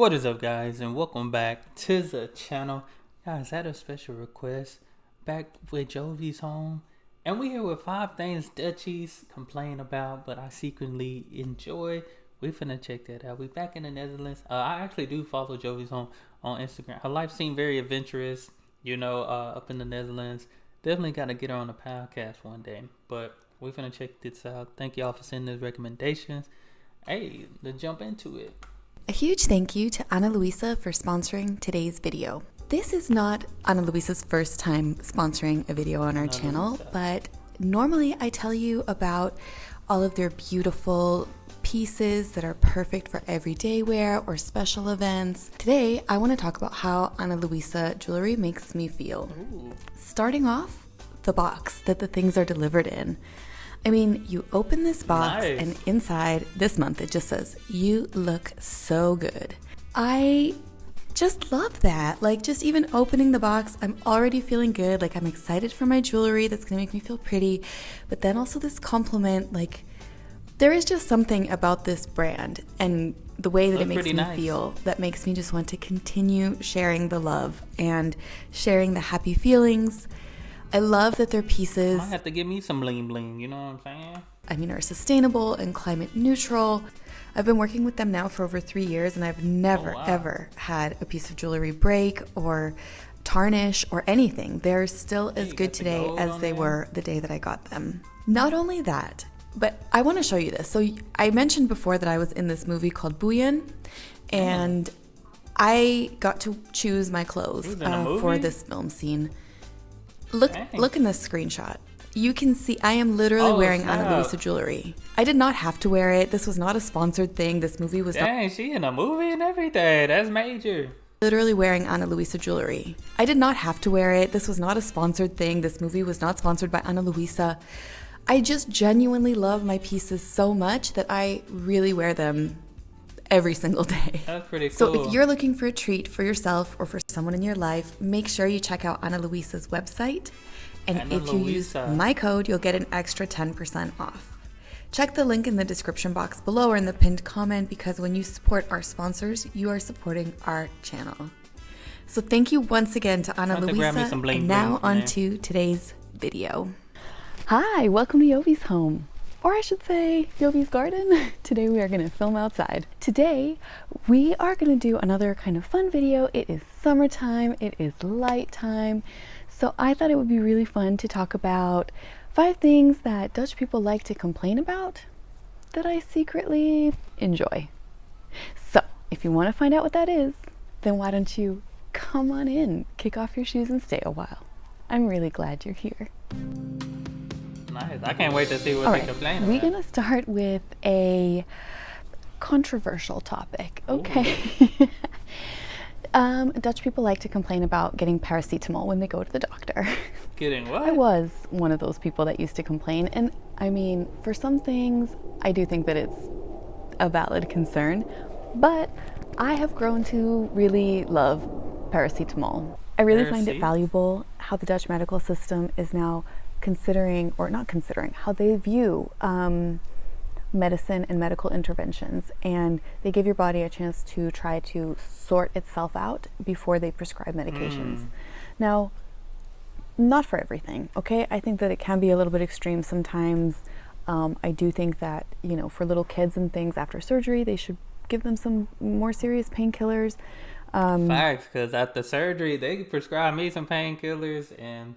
What is up, guys, and welcome back to the channel. Guys, I had a special request back with Jovies home, and we here with 5 things Dutchies complain about but I secretly enjoy. We finna check that out. We back in the Netherlands. I actually do follow Jovies home on Instagram. Her life seemed very adventurous, up in the Netherlands. Definitely gotta get her on the podcast one day, but we finna check this out. Thank y'all for sending those recommendations. Hey, let's jump into it. A huge thank you to Ana Luisa for sponsoring today's video. This is not Ana Luisa's first time sponsoring a video on our channel, but normally I tell you about all of their beautiful pieces that are perfect for everyday wear or special events. Today, I want to talk about how Ana Luisa jewelry makes me feel. Ooh. Starting off, the box that the things are delivered in. I mean, you open this box and inside this month it just says, "You look so good." I just love that. Like, just even opening the box, I'm already feeling good. Like, I'm excited for my jewelry that's gonna make me feel pretty. But then also this compliment, like, there is just something about this brand and the way that it makes me feel that makes me just want to continue sharing the love and sharing the happy feelings. I love that their pieces I have to give me some bling bling, you know what I'm saying? Are sustainable and climate neutral. I've been working with them now for over 3 years and I've never ever had a piece of jewelry break or tarnish or anything. They're still as good today as they were the day that I got them. Not only that, but I want to show you this. So I mentioned before that I was in this movie called Bouillon, and I got to choose my clothes for this film scene. Look in this screenshot. You can see I am literally wearing Ana Luisa jewelry. I did not have to wear it. This was not a sponsored thing. This movie was she in a movie and everything. That's major. Literally wearing Ana Luisa jewelry. I did not have to wear it. This was not a sponsored thing. This movie was not sponsored by Ana Luisa. I just genuinely love my pieces so much that I really wear them every single day. That's pretty cool. So if you're looking for a treat for yourself or for someone in your life, make sure you check out Ana Luisa's website. And if you use my code, you'll get an extra 10% off. Check the link in the description box below or in the pinned comment, because when you support our sponsors, you are supporting our channel. So thank you once again to Ana Luisa. And now on to today's video. Hi, welcome to Jovies home. Or I should say, Jovies garden. Today we are going to film outside. Today we are going to do another kind of fun video. It is summertime, it is light time. So I thought it would be really fun to talk about 5 things that Dutch people like to complain about that I secretly enjoy. So if you want to find out what that is, then why don't you come on in, kick off your shoes and stay a while. I'm really glad you're here. Nice. I can't wait to see what they complain about. We're gonna start with a controversial topic. Okay. Dutch people like to complain about getting paracetamol when they go to the doctor. Getting what? I was one of those people that used to complain, and I mean, for some things, I do think that it's a valid concern, but I have grown to really love paracetamol. I really find it valuable how the Dutch medical system is now considering, or not considering, how they view medicine and medical interventions, and they give your body a chance to try to sort itself out before they prescribe medications. Now, not for everything, okay? I think that it can be a little bit extreme sometimes. I do think that, for little kids and things after surgery, they should give them some more serious painkillers. Facts, because after surgery, they prescribe me some painkillers, and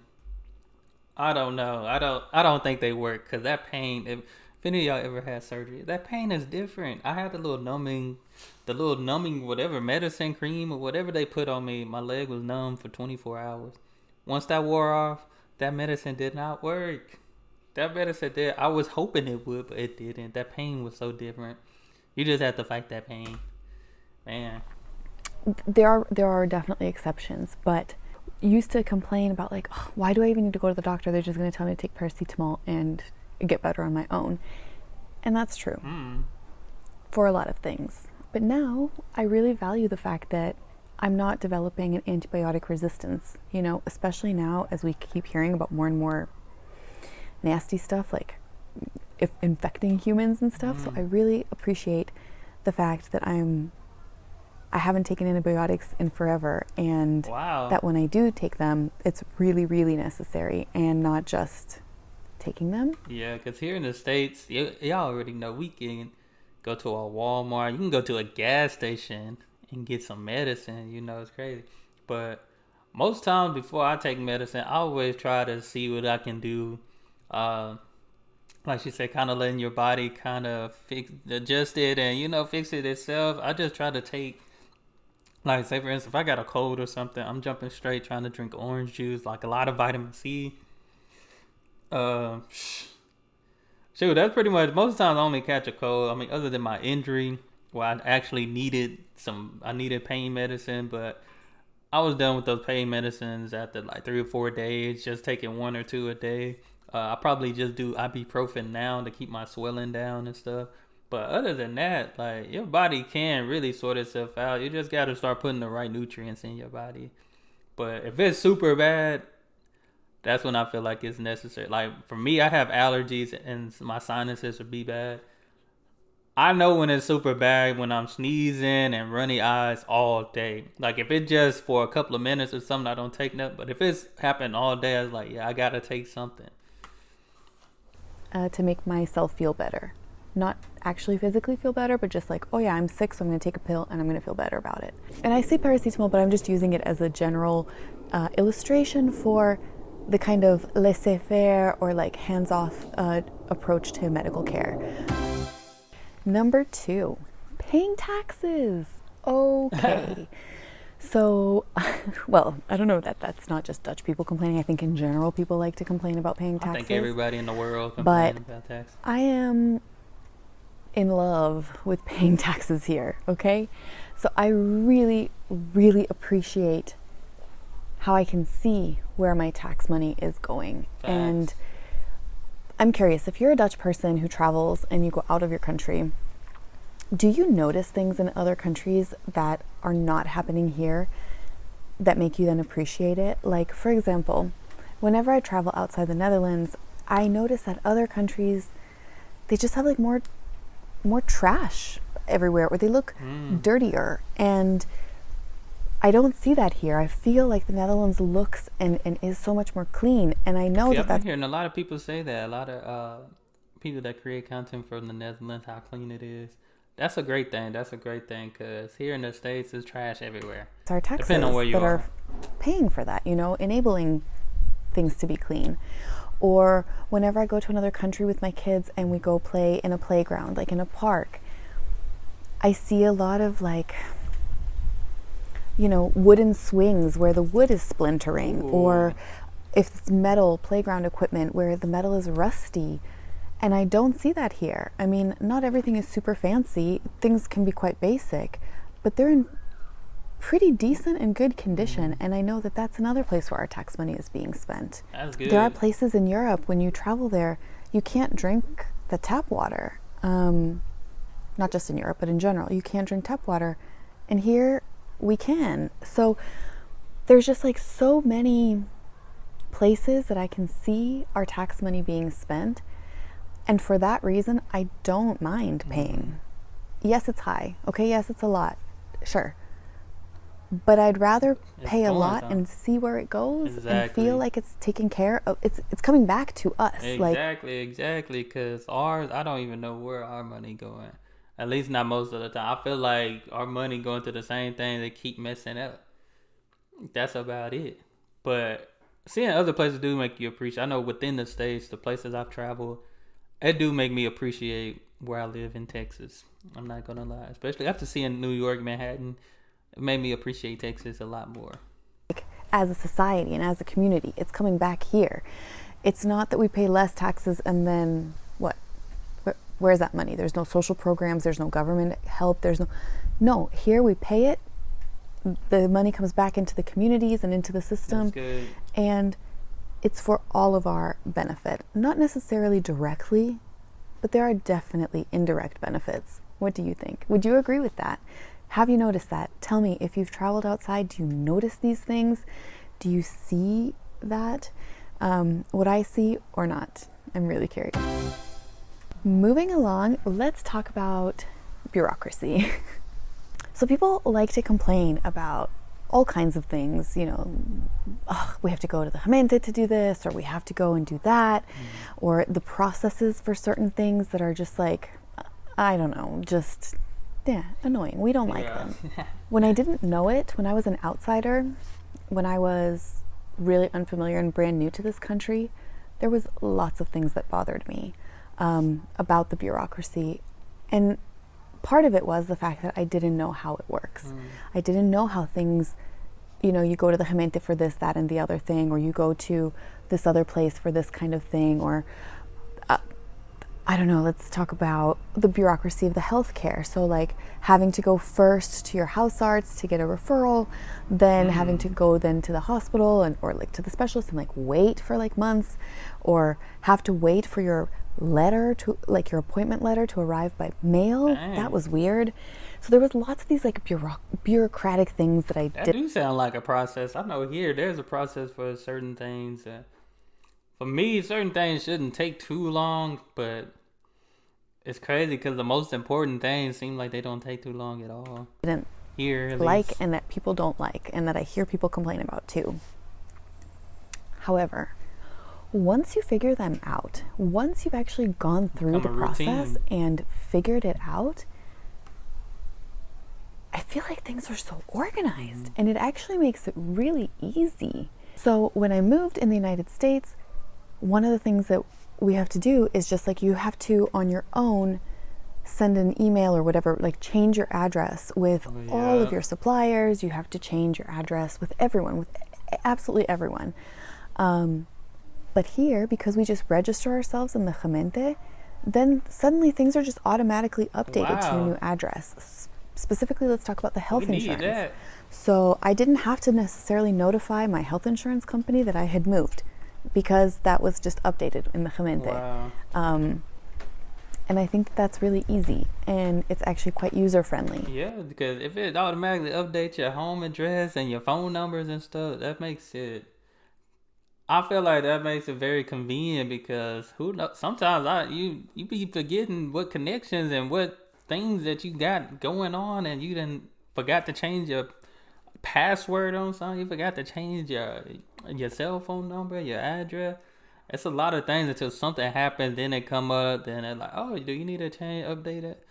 I don't know. I don't think they work, because that pain, if any of y'all ever had surgery, that pain is different. I had the little numbing whatever medicine cream or whatever they put on me. My leg was numb for 24 hours. Once that wore off, that medicine did not work. That medicine did. I was hoping it would, but it didn't. That pain was so different. You just have to fight that pain, man. There are definitely exceptions, but used to complain about, like, oh, why do I even need to go to the doctor? They're just going to tell me to take paracetamol and get better on my own. And that's true for a lot of things. But now I really value the fact that I'm not developing an antibiotic resistance, especially now as we keep hearing about more and more nasty stuff, like if infecting humans and stuff. So I really appreciate the fact that I I haven't taken antibiotics in forever, and wow, that when I do take them, it's really, really necessary and not just taking them. Yeah, because here in the States, y'all already know we can go to a Walmart. You can go to a gas station and get some medicine. You know, it's crazy. But most times before I take medicine, I always try to see what I can do. Like she said, kind of letting your body kind of adjust it and, fix it itself. I just try to take, like, say, for instance, if I got a cold or something, I'm jumping straight trying to drink orange juice, like a lot of vitamin C. Shoot, that's pretty much, most times I only catch a cold. I mean, other than my injury, where I actually needed pain medicine, but I was done with those pain medicines after like 3 or 4 days, just taking 1 or 2 a day. I probably just do ibuprofen now to keep my swelling down and stuff. But other than that, like, your body can really sort itself out. You just got to start putting the right nutrients in your body. But if it's super bad, that's when I feel like it's necessary. Like, for me, I have allergies and my sinuses would be bad. I know when it's super bad when I'm sneezing and runny eyes all day. Like, if it's just for a couple of minutes or something, I don't take nothing. But if it's happened all day, I was like, yeah, I got to take something. To make myself feel better. Not actually physically feel better, but just like, oh yeah, I'm sick, so I'm going to take a pill and I'm going to feel better about it. And I say paracetamol, but I'm just using it as a general illustration for the kind of laissez-faire or like hands-off approach to medical care. Number 2, paying taxes. Okay. So, well, I don't know that's not just Dutch people complaining. I think in general people like to complain about paying taxes. I think everybody in the world complains about tax. I am in love with paying taxes here, okay? So I really, really appreciate how I can see where my tax money is going. Facts. And I'm curious, if you're a Dutch person who travels and you go out of your country, do you notice things in other countries that are not happening here that make you then appreciate it? Like, for example, whenever I travel outside the Netherlands, I notice that other countries, they just have like more trash everywhere, or they look dirtier. And I don't see that here. I feel like the Netherlands looks and is so much more clean. And I know I've been hearing a lot of people say that. A lot of people that create content from the Netherlands, how clean it is. That's a great thing. That's a great thing, because here in the States, there's trash everywhere. It's our taxes that are paying for that, enabling things to be clean. Or whenever I go to another country with my kids and we go play in a playground, like in a park, I see a lot of like, wooden swings where the wood is splintering. Ooh. Or if it's metal playground equipment where the metal is rusty. And I don't see that here. I mean, not everything is super fancy. Things can be quite basic, but they're in pretty decent and good condition. And I know that that's another place where our tax money is being spent. That's good. There are places in Europe, when you travel there, you can't drink the tap water. Not just in Europe, but in general, you can't drink tap water. And here we can. So there's just like so many places that I can see our tax money being spent. And for that reason, I don't mind paying. Yes, it's high. Okay, yes, it's a lot. Sure. But I'd rather pay a lot and see where it goes and feel like it's taken care of. It's coming back to us. Exactly. Because ours, I don't even know where our money going. At least not most of the time. I feel like our money going to the same thing they keep messing up. That's about it. But seeing other places do make you appreciate. I know within the States, the places I've traveled, it do make me appreciate where I live in Texas. I'm not going to lie. Especially after seeing New York, Manhattan, it made me appreciate Texas a lot more. As a society and as a community, it's coming back here. It's not that we pay less taxes and then what? Where's that money? There's no social programs. There's no government help. No, here we pay it. The money comes back into the communities and into the system. That's good. And it's for all of our benefit. Not necessarily directly, but there are definitely indirect benefits. What do you think? Would you agree with that? Have you noticed that? Tell me, if you've traveled outside, do you notice these things? Do you see that? What I see or not? I'm really curious. Moving along, let's talk about bureaucracy. So people like to complain about all kinds of things, we have to go to the gemeente to do this, or we have to go and do that, or the processes for certain things that are just like, I don't know, just, annoying. We don't like them. When I didn't know it, when I was an outsider, when I was really unfamiliar and brand new to this country, there was lots of things that bothered me about the bureaucracy. And part of it was the fact that I didn't know how it works. I didn't know how things, you go to the gemeente for this, that, and the other thing, or you go to this other place for this kind of thing, or I don't know, let's talk about the bureaucracy of the healthcare. So like having to go first to your hausarts to get a referral, then having to go then to the hospital or like to the specialist and like wait for like months, or have to wait for your letter to like your appointment letter to arrive by mail. That was weird. So there was lots of these like bureaucratic things that I did. That do sound like a process. I know here there's a process for certain things. For me, certain things shouldn't take too long, but it's crazy because the most important things seem like they don't take too long at all. Didn't here, like, and that people don't like, and that I hear people complain about too. However, once you figure them out, once you've actually gone through the process and figured it out, I feel like things are so organized, and it actually makes it really easy. So when I moved in the United States, one of the things that we have to do is just like you have to on your own send an email or whatever, like change your address with all of your suppliers. You have to change your address with everyone, with absolutely everyone. But here, because we just register ourselves in the gemeente, then suddenly things are just automatically updated to your new address. Specifically, let's talk about the health insurance. So I didn't have to necessarily notify my health insurance company that I had moved, because that was just updated in the gemeente. And I think that's really easy, and it's actually quite user-friendly. Yeah, because if it automatically updates your home address and your phone numbers and stuff, that makes it, I feel like that makes it very convenient, because who knows, sometimes you be forgetting what connections and what things that you got going on, and you done forgot to change your password on something, you forgot to change your cell phone number, your address. It's a lot of things until something happens, then they come up, then they're like, oh, do you need to update it?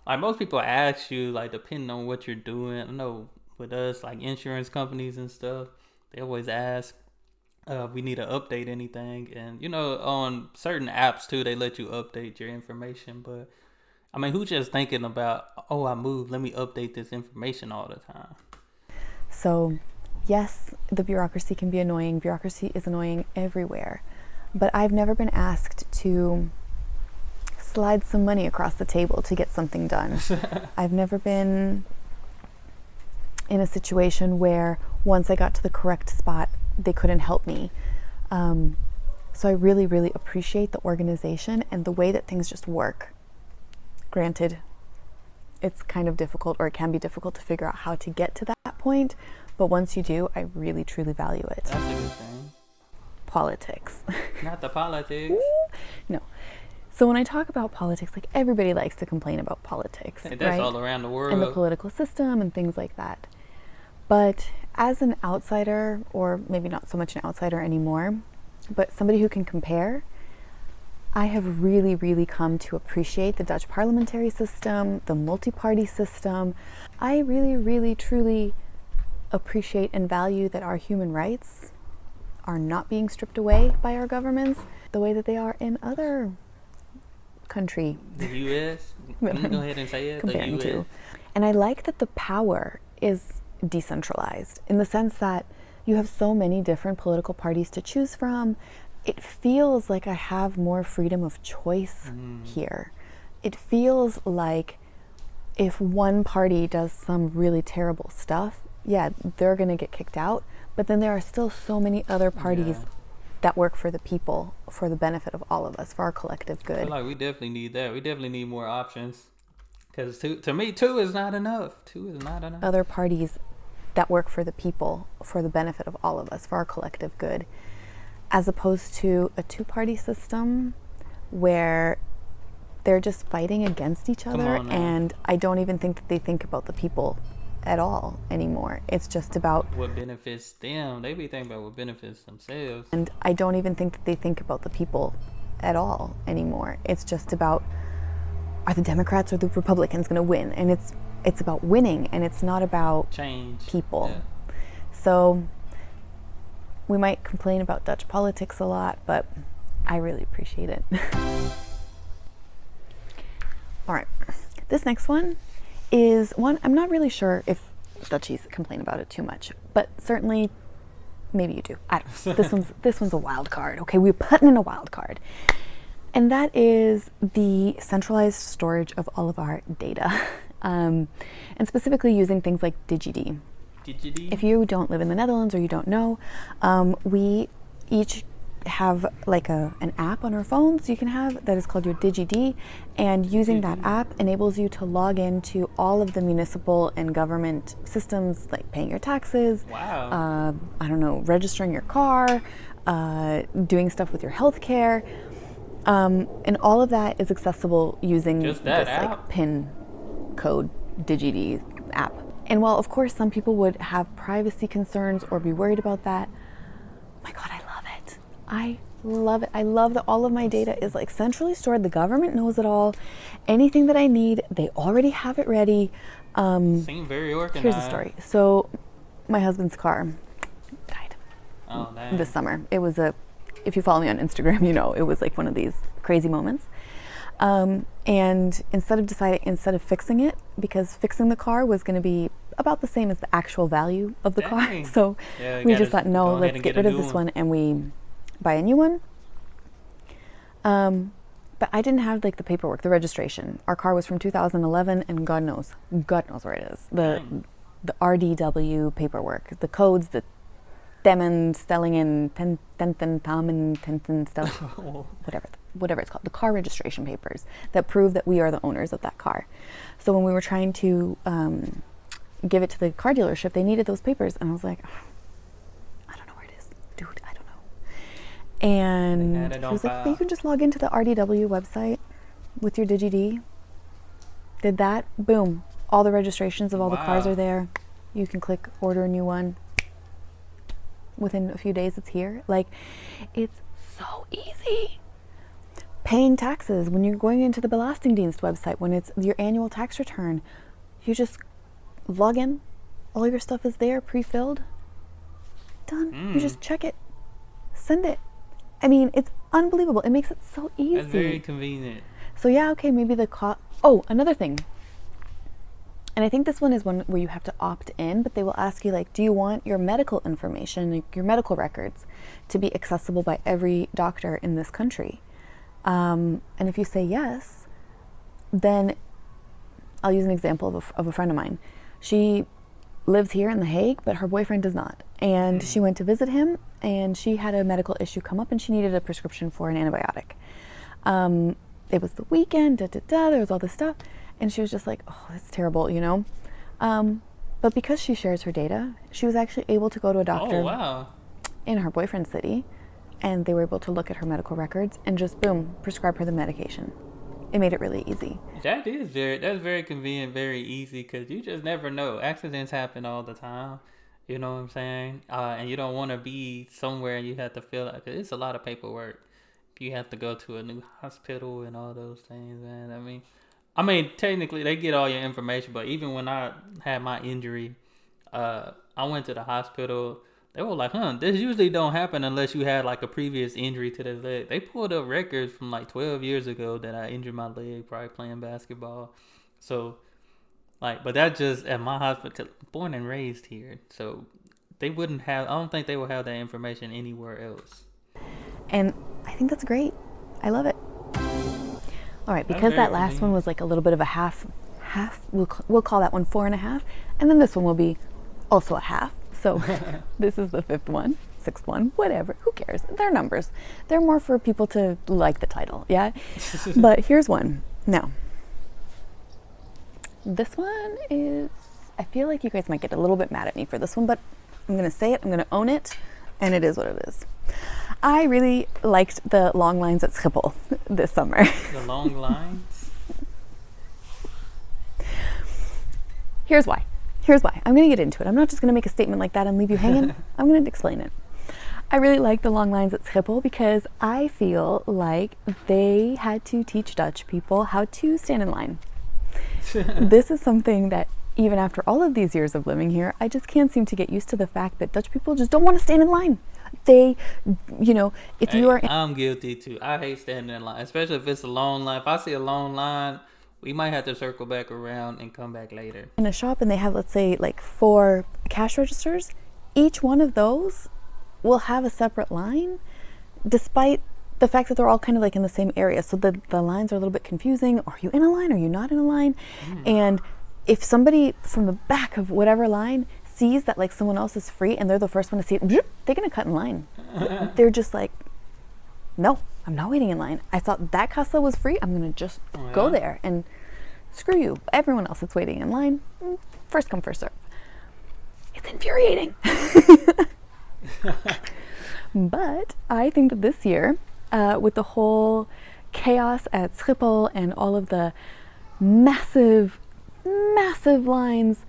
Like most people ask you, like depending on what you're doing. I know with us, like insurance companies and stuff, they always ask if we need to update anything. And on certain apps too, they let you update your information. But I mean, who's just thinking about, oh, I moved, let me update this information all the time? So yes, the bureaucracy can be annoying. Bureaucracy is annoying everywhere. But I've never been asked to slide some money across the table to get something done. I've never been in a situation where once I got to the correct spot, they couldn't help me. So I really, really appreciate the organization and the way that things just work. Granted, it's kind of difficult, or it can be difficult to figure out how to get to that point. But once you do, I really, truly value it. That's a good thing. Politics. Not the politics. No. So when I talk about politics, like everybody likes to complain about politics. And that's right? All around the world. And the political system and things like that. But as an outsider, or maybe not so much an outsider anymore, but somebody who can compare, I have really, really come to appreciate the Dutch parliamentary system, the multi-party system. I really, really, truly appreciate and value that our human rights are not being stripped away by our governments the way that they are in other country. The U.S.? You can go ahead and say it. Comparing the to. And I like that the power is decentralized in the sense that you have so many different political parties to choose from. It feels like I have more freedom of choice here. It feels like if one party does some really terrible stuff, yeah, they're going to get kicked out. But then there are still so many other parties that work for the people, for the benefit of all of us, for our collective good. I feel like we definitely need that. We definitely need more options. Because to me, two is not enough. Two is not enough. Other parties that work for the people, for the benefit of all of us, for our collective good. As opposed to a two-party system where they're just fighting against each other, and I don't even think that they think about the people at all anymore. It's just about what benefits them. They be thinking about what benefits themselves. And I don't even think that they think about the people at all anymore. It's just about, are the Democrats or the Republicans going to win? And it's about winning, and it's not about change people. Yeah. So we might complain about Dutch politics a lot, but I really appreciate it. All right, this next one is one I'm not really sure if Dutchies complain about it too much, but certainly maybe you do. I don't know. This one's a wild card. Okay, we're putting in a wild card. And that is the centralized storage of all of our data. And specifically using things like DigiD. If you don't live in the Netherlands or you don't know, we each have like an app on our phones you can have that is called your DigiD, and using that app enables you to log into all of the municipal and government systems, like paying your taxes, wow. I don't know, registering your car, doing stuff with your healthcare, and all of that is accessible using this like PIN code DigiD app. And while of course some people would have privacy concerns or be worried about that, my God, I love it. I love it. I love that all of my data is like centrally stored. The government knows it all. Anything that I need, they already have it ready. Seem very organized. Here's the story. So my husband's car died this summer. It was if you follow me on Instagram, you know, it was like one of these crazy moments. And instead of fixing it, because fixing the car was going to be about the same as the actual value of the car. So we just thought, no, let's get rid of this one and we buy a new one. But I didn't have like the paperwork, the registration. Our car was from 2011, and God knows where it is. The RDW paperwork, the codes, the Temmen, Stellingen, Tenten, Tamen, Tenten stuff, whatever it's called, the car registration papers that prove that we are the owners of that car. So when we were trying to give it to the car dealership, they needed those papers, and I was like, I don't know where it is, dude, I don't know. And he was like, hey, you can just log into the RDW website with your DigiD. Did that, boom, all the registrations of all the cars are there. You can click order a new one. Within a few days it's here. Like, it's so easy. Paying taxes, when you're going into the Belastingdienst website, when it's your annual tax return, you just log in, all your stuff is there, pre-filled, done. You just check it, send it. I mean, it's unbelievable. It makes it so easy. That's very convenient. So yeah, okay, maybe the cost. Oh, another thing. And I think this one is one where you have to opt in, but they will ask you, like, do you want your medical information, like your medical records, to be accessible by every doctor in this country? And if you say yes, then I'll use an example of a friend of mine. She lives here in The Hague, but her boyfriend does not. And she went to visit him, and she had a medical issue come up, and she needed a prescription for an antibiotic. It was the weekend, there was all this stuff. And she was just like, oh, that's terrible, you know? But because she shares her data, she was actually able to go to a doctor in her boyfriend's city, and they were able to look at her medical records and just, boom, prescribe her the medication. It made it really easy. That's very convenient, very easy, because you just never know. Accidents happen all the time, you know what I'm saying? And you don't want to be somewhere and you have to feel like, it's a lot of paperwork. You have to go to a new hospital and all those things, man. I mean, technically, they get all your information, but even when I had my injury, I went to the hospital. They were like, this usually don't happen unless you had, like, a previous injury to the leg. They pulled up records from, like, 12 years ago that I injured my leg, probably playing basketball. So, like, but that's just at my hospital, born and raised here. So, they wouldn't have, I don't think they would have that information anywhere else. And I think that's great. I love it. All right, because that last one was like a little bit of a half, we'll call that one 4.5, and then this one will be also a half. So this is the 5th one, 6th one, whatever, who cares? They're numbers. They're more for people to like the title, yeah? But here's one. Now, this one is, I feel like you guys might get a little bit mad at me for this one, but I'm going to say it, I'm going to own it, and it is what it is. I really liked the long lines at Schiphol this summer. The long lines? Here's why. I'm going to get into it. I'm not just going to make a statement like that and leave you hanging. I'm going to explain it. I really like the long lines at Schiphol because I feel like they had to teach Dutch people how to stand in line. This is something that even after all of these years of living here, I just can't seem to get used to the fact that Dutch people just don't want to stand in line. They, if you are... I'm guilty too. I hate standing in line, especially if it's a long line. If I see a long line, we might have to circle back around and come back later. In a shop and they have, let's say, like 4 cash registers, each one of those will have a separate line, despite the fact that they're all kind of like in the same area. So the lines are a little bit confusing. Are you in a line? Are you not in a line? And if somebody from the back of whatever line sees that like someone else is free and they're the first one to see it, they're going to cut in line. They're just like, no, I'm not waiting in line. I thought that casa was free. I'm going to just go there and screw you. Everyone else that's waiting in line, first come, first serve. It's infuriating. But I think that this year, with the whole chaos at Schiphol and all of the massive lines,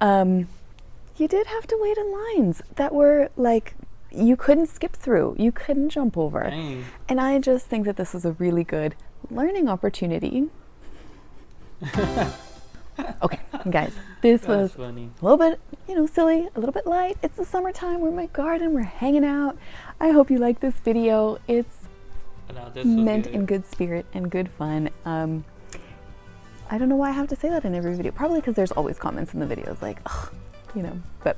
you did have to wait in lines that were like, you couldn't skip through, you couldn't jump over. Dang. And I just think that this was a really good learning opportunity. Okay, guys, this was funny. A little bit, silly, a little bit light. It's the summertime. We're in my garden. We're hanging out. I hope you like this video. It's meant in good spirit and good fun. I don't know why I have to say that in every video. Probably because there's always comments in the videos like, but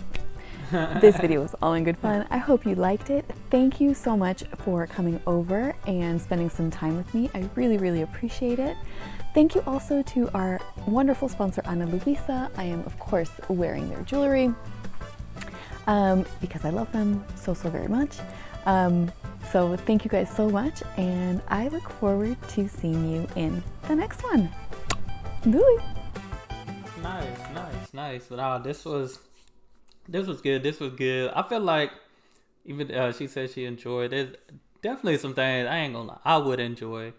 this video was all in good fun. I hope you liked it. Thank you so much for coming over and spending some time with me. I really, really appreciate it. Thank you also to our wonderful sponsor, Ana Luisa. I am, of course, wearing their jewelry because I love them so very much. So thank you guys so much, and I look forward to seeing you in the next one. Bye. Nice. Wow, this was good. I feel like even she said she enjoyed it. Definitely some things I ain't gonna lie, I would enjoy.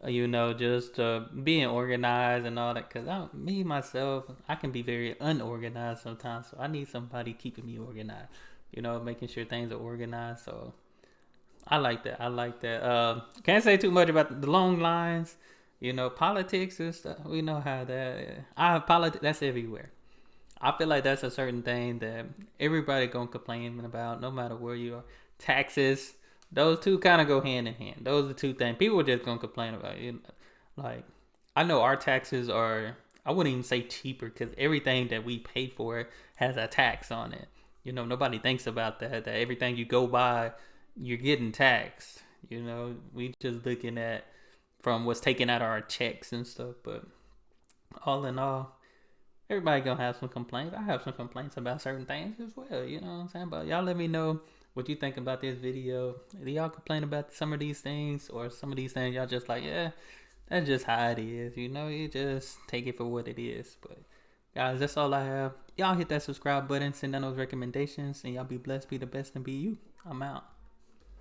Just being organized and all that. Because myself, I can be very unorganized sometimes. So I need somebody keeping me organized. Making sure things are organized. So I like that. Can't say too much about the long lines. Politics and stuff. We know how that. Politics. That's everywhere. I feel like that's a certain thing that everybody gonna complain about, no matter where you are. Taxes. Those two kind of go hand in hand. Those are the two things people are just gonna complain about. Like, I know our taxes are, I wouldn't even say cheaper, because everything that we pay for has a tax on it. Nobody thinks about that everything you go buy, you're getting taxed. We just looking at from what's taken out of our checks and stuff. But all in all, everybody gonna have some complaints. I have some complaints about certain things as well. You know what I'm saying? But y'all let me know what you think about this video. Do y'all complain about some of these things, or some of these things y'all just like, yeah, that's just how it is. You just take it for what it is. But guys, that's all I have. Y'all hit that subscribe button, send down those recommendations, and y'all be blessed, be the best, and be you. I'm out.